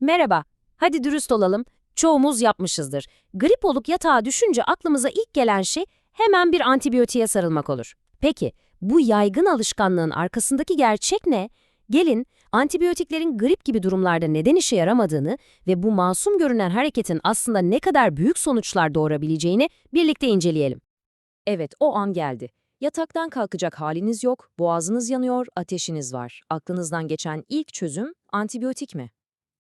Merhaba. Hadi dürüst olalım. Çoğumuz yapmışızdır. Grip olup yatağa düşünce aklımıza ilk gelen şey hemen bir antibiyotiğe sarılmak olur. Peki, bu yaygın alışkanlığın arkasındaki gerçek ne? Gelin, antibiyotiklerin grip gibi durumlarda neden işe yaramadığını ve bu masum görünen hareketin aslında ne kadar büyük sonuçlar doğurabileceğini birlikte inceleyelim. Evet, o an geldi. Yataktan kalkacak haliniz yok, boğazınız yanıyor, ateşiniz var. Aklınızdan geçen ilk çözüm antibiyotik mi?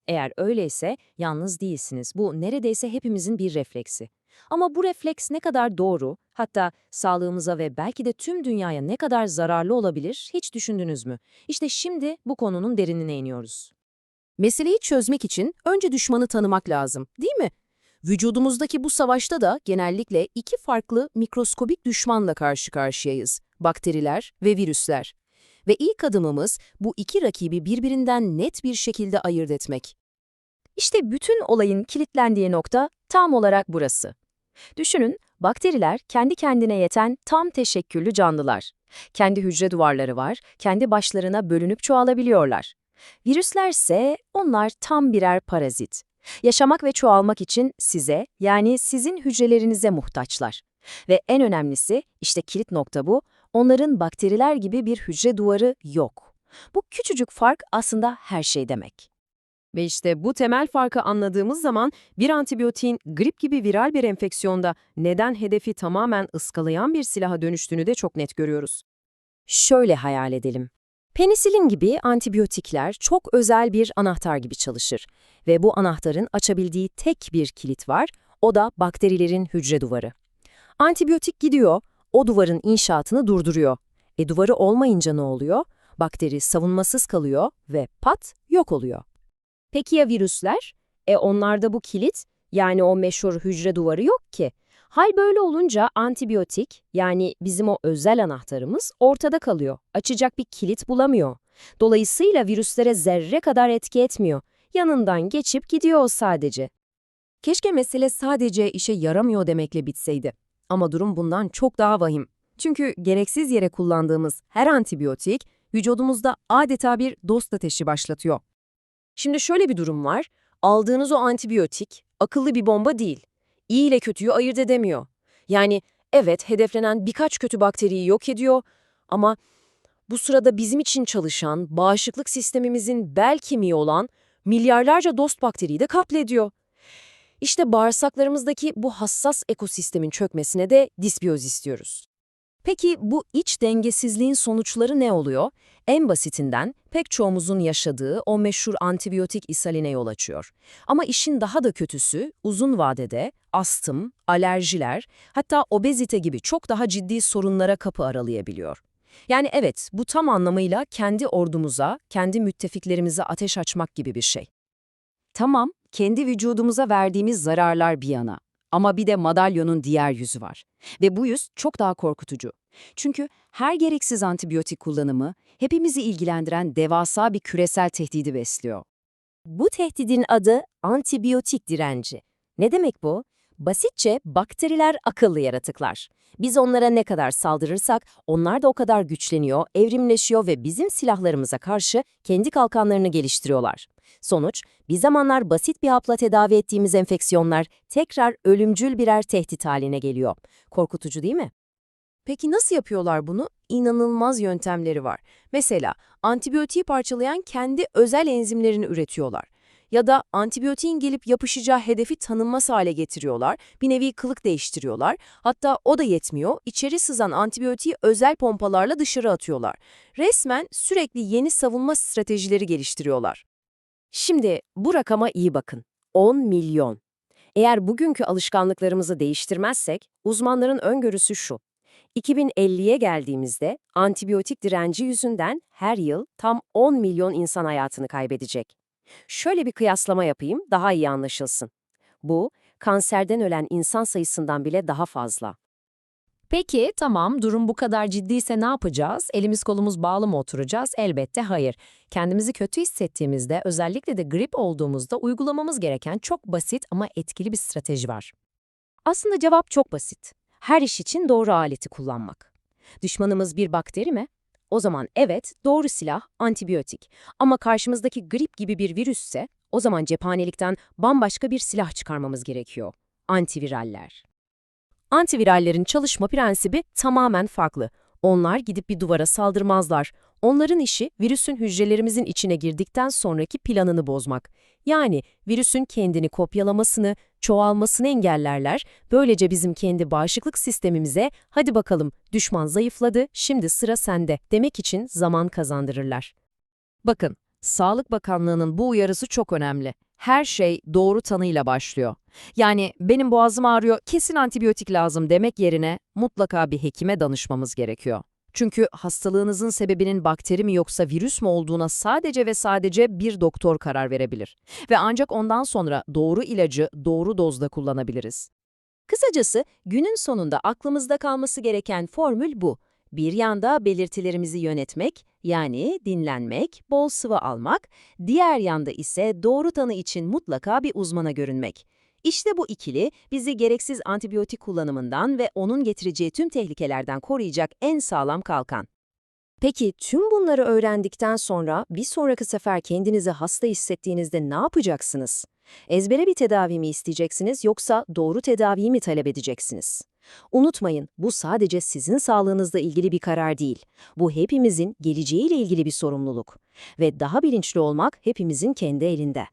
Eğer öyleyse yalnız değilsiniz. Bu neredeyse hepimizin bir refleksi. Ama bu refleks ne kadar doğru, hatta sağlığımıza ve belki de tüm dünyaya ne kadar zararlı olabilir hiç düşündünüz mü? İşte şimdi bu konunun derinine iniyoruz. Meseleyi çözmek için önce düşmanı tanımak lazım, değil mi? Vücudumuzdaki bu savaşta da genellikle iki farklı mikroskobik düşmanla karşı karşıyayız: bakteriler ve virüsler. Ve ilk adımımız bu iki rakibi birbirinden net bir şekilde ayırt etmek. İşte bütün olayın kilitlendiği nokta tam olarak burası. Düşünün, bakteriler kendi kendine yeten tam teşekküllü canlılar. Kendi hücre duvarları var, kendi başlarına bölünüp çoğalabiliyorlar. Virüslerse onlar tam birer parazit. Yaşamak ve çoğalmak için size, yani sizin hücrelerinize muhtaçlar. Ve en önemlisi, işte kilit nokta bu, onların bakteriler gibi bir hücre duvarı yok. Bu küçücük fark aslında her şey demek. Ve işte bu temel farkı anladığımız zaman bir antibiyotiğin grip gibi viral bir enfeksiyonda neden hedefi tamamen ıskalayan bir silaha dönüştüğünü de çok net görüyoruz. Şöyle hayal edelim. Penisilin gibi antibiyotikler çok özel bir anahtar gibi çalışır ve bu anahtarın açabildiği tek bir kilit var, o da bakterilerin hücre duvarı. Antibiyotik gidiyor, o duvarın inşaatını durduruyor. Duvarı olmayınca ne oluyor? Bakteri savunmasız kalıyor ve pat yok oluyor. Peki ya virüsler? Onlarda bu kilit, yani o meşhur hücre duvarı yok ki. Hal böyle olunca antibiyotik, yani bizim o özel anahtarımız ortada kalıyor. Açacak bir kilit bulamıyor. Dolayısıyla virüslere zerre kadar etki etmiyor. Yanından geçip gidiyor o sadece. Keşke mesele sadece işe yaramıyor demekle bitseydi. Ama durum bundan çok daha vahim. Çünkü gereksiz yere kullandığımız her antibiyotik vücudumuzda adeta bir dost ateşi başlatıyor. Şimdi şöyle bir durum var. Aldığınız o antibiyotik akıllı bir bomba değil. İyi ile kötüyü ayırt edemiyor. Yani evet, hedeflenen birkaç kötü bakteriyi yok ediyor ama bu sırada bizim için çalışan, bağışıklık sistemimizin bel kemiği olan milyarlarca dost bakteriyi de katlediyor. İşte bağırsaklarımızdaki bu hassas ekosistemin çökmesine de disbiyoz istiyoruz. Peki bu iç dengesizliğin sonuçları ne oluyor? En basitinden pek çoğumuzun yaşadığı o meşhur antibiyotik ishaline yol açıyor. Ama işin daha da kötüsü uzun vadede astım, alerjiler, hatta obezite gibi çok daha ciddi sorunlara kapı aralayabiliyor. Yani evet, bu tam anlamıyla kendi ordumuza, kendi müttefiklerimize ateş açmak gibi bir şey. Tamam, kendi vücudumuza verdiğimiz zararlar bir yana. Ama bir de madalyonun diğer yüzü var. Ve bu yüz çok daha korkutucu. Çünkü her gereksiz antibiyotik kullanımı hepimizi ilgilendiren devasa bir küresel tehdidi besliyor. Bu tehdidin adı antibiyotik direnci. Ne demek bu? Basitçe bakteriler akıllı yaratıklar. Biz onlara ne kadar saldırırsak onlar da o kadar güçleniyor, evrimleşiyor ve bizim silahlarımıza karşı kendi kalkanlarını geliştiriyorlar. Sonuç, bir zamanlar basit bir hapla tedavi ettiğimiz enfeksiyonlar tekrar ölümcül birer tehdit haline geliyor. Korkutucu değil mi? Peki nasıl yapıyorlar bunu? İnanılmaz yöntemleri var. Mesela antibiyotiği parçalayan kendi özel enzimlerini üretiyorlar. Ya da antibiyotiğin gelip yapışacağı hedefi tanınmaz hale getiriyorlar, bir nevi kılık değiştiriyorlar. Hatta o da yetmiyor, içeri sızan antibiyotiği özel pompalarla dışarı atıyorlar. Resmen sürekli yeni savunma stratejileri geliştiriyorlar. Şimdi bu rakama iyi bakın. 10 milyon. Eğer bugünkü alışkanlıklarımızı değiştirmezsek, uzmanların öngörüsü şu: 2050'ye geldiğimizde antibiyotik direnci yüzünden her yıl tam 10 milyon insan hayatını kaybedecek. Şöyle bir kıyaslama yapayım, daha iyi anlaşılsın. Bu, kanserden ölen insan sayısından bile daha fazla. Peki, tamam, durum bu kadar ciddiyse ne yapacağız? Elimiz kolumuz bağlı mı oturacağız? Elbette hayır. Kendimizi kötü hissettiğimizde, özellikle de grip olduğumuzda uygulamamız gereken çok basit ama etkili bir strateji var. Aslında cevap çok basit. Her iş için doğru aleti kullanmak. Düşmanımız bir bakteri mi? O zaman evet, doğru silah antibiyotik. Ama karşımızdaki grip gibi bir virüsse O zaman cephanelikten bambaşka bir silah çıkarmamız gerekiyor. Antiviraller. Antivirallerin çalışma prensibi tamamen farklı. Onlar gidip bir duvara saldırmazlar. Onların işi virüsün hücrelerimizin içine girdikten sonraki planını bozmak. Yani virüsün kendini kopyalamasını, çoğalmasını engellerler. Böylece bizim kendi bağışıklık sistemimize "hadi bakalım, düşman zayıfladı, şimdi sıra sende" demek için zaman kazandırırlar. Bakın, Sağlık Bakanlığı'nın bu uyarısı çok önemli. Her şey doğru tanıyla başlıyor. Yani benim boğazım ağrıyor, kesin antibiyotik lazım demek yerine mutlaka bir hekime danışmamız gerekiyor. Çünkü hastalığınızın sebebinin bakteri mi yoksa virüs mü olduğuna sadece ve sadece bir doktor karar verebilir. Ve ancak ondan sonra doğru ilacı doğru dozda kullanabiliriz. Kısacası günün sonunda aklımızda kalması gereken formül bu. Bir yanda belirtilerimizi yönetmek, yani dinlenmek, bol sıvı almak, diğer yanda ise doğru tanı için mutlaka bir uzmana görünmek. İşte bu ikili bizi gereksiz antibiyotik kullanımından ve onun getireceği tüm tehlikelerden koruyacak en sağlam kalkan. Peki tüm bunları öğrendikten sonra bir sonraki sefer kendinizi hasta hissettiğinizde ne yapacaksınız? Ezbere bir tedavi mi isteyeceksiniz yoksa doğru tedaviyi mi talep edeceksiniz? Unutmayın, bu sadece sizin sağlığınızla ilgili bir karar değil. Bu hepimizin geleceğiyle ilgili bir sorumluluk. Ve daha bilinçli olmak hepimizin kendi elinde.